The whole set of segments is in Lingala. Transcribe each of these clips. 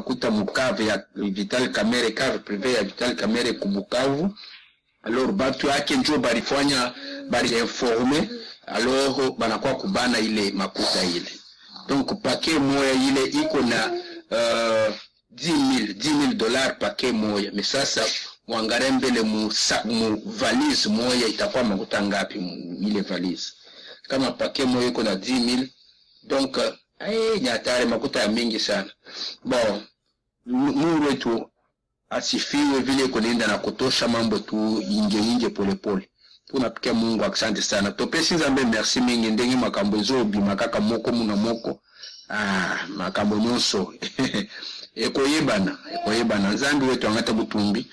kuta mukave ya Vital Kamerhe, cave privé ya Vital Kamerhe ku Bukavu. Alors batu yake njo barifanya bari informe, alors banakuwa kubana ile makuta ile. Donc paquet moya ile iko na $10,000 paquet moya. Mais sasa muangalie mbele mu valise moya itakuwa makuta ngapi ile valise. Kama paquet moya iko na 10,000, donc nyatare makuta ya mingi sana. Bon, Mungu wetu asifiwe vile kulinda na kutosha mambo tu inge pole pole. Tunapikia Mungu asante sana. Topesi nzambe merci mingi ndenge makambo ezobi makaka moko muna moko. Makambo nyonso. Ekoyebana nzambe wetu angata butumbi.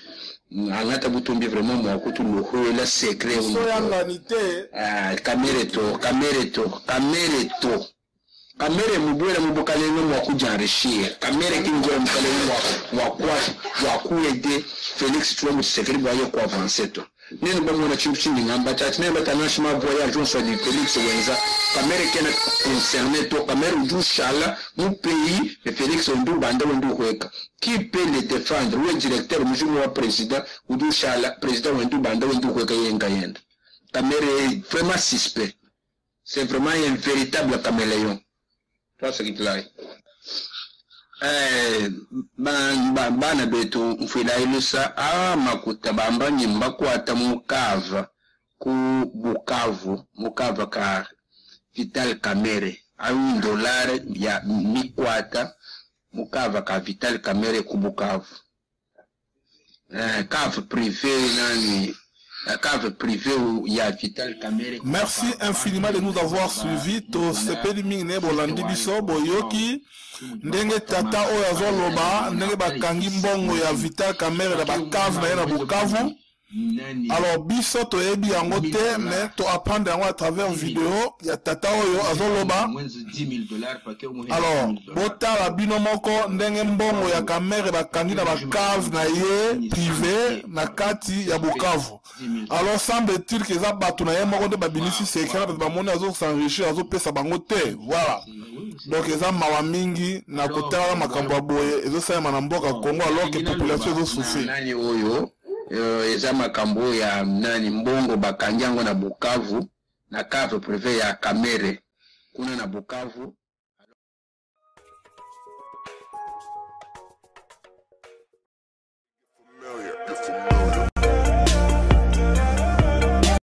Angata butumbi vraiment mo akutu loho la secret. Kamerhe mubwela mubukale mwa kujanrishia. Kamerhe kingoya mukale wa kuede Félix Tshilombo Tshisekedi bayo ko avancer to. Nene bamona chimchini ngamba tati nene batanashima voyage on soit du Félix Wenza. Kamerhe kena concerné to Kamerhe uju shala mu pays de Félix Ondu banda Ondu kweka. Qui peut le défendre? Le directeur mujumu wa président uju shala président Ondu banda Ondu kweka yenga yenda. Kamerhe est vraiment suspect. C'est vraiment un véritable caméléon. C'est ce qui plaît. Bana betu mfila ilusa makuta bamba nyimba kuata mukava ku Bukavu ka Vital Kamerhe $1 ya mikwata mukava ka Vital Kamerhe ku Bukavu. Cave privé nani cave privé où il y a Vital Kamerhe. Merci infiniment de nous avoir suivis. To sepeli mingi bolandi biso boyoki ndenge tata oyo azoloba ndenge bakangi mbongo ya Vital Kamerhe na bakave na yana Bukavu. Alors biso to yebi yango te mais to apprendre yango à travers vidéo ya tata oyo azoloba. Alors botala bino moko ndenge mbongo ya Kamerhe bakangi na bakave na ye privé na kati ya Bukavu. Alors semble-t-il que ça bato na ye moko de babinisi secret ba moni azo s'enrichir azo pesa bango te. Voilà. Donc eza mawa mingi na kotala makambo boye ezo sema na mboka Congo alors que population ezo souffrir. Nani oyo eza makambo ya nani mbongo bakangi yango na Bukavu na cave privé ya Kamerhe kuna na Bukavu.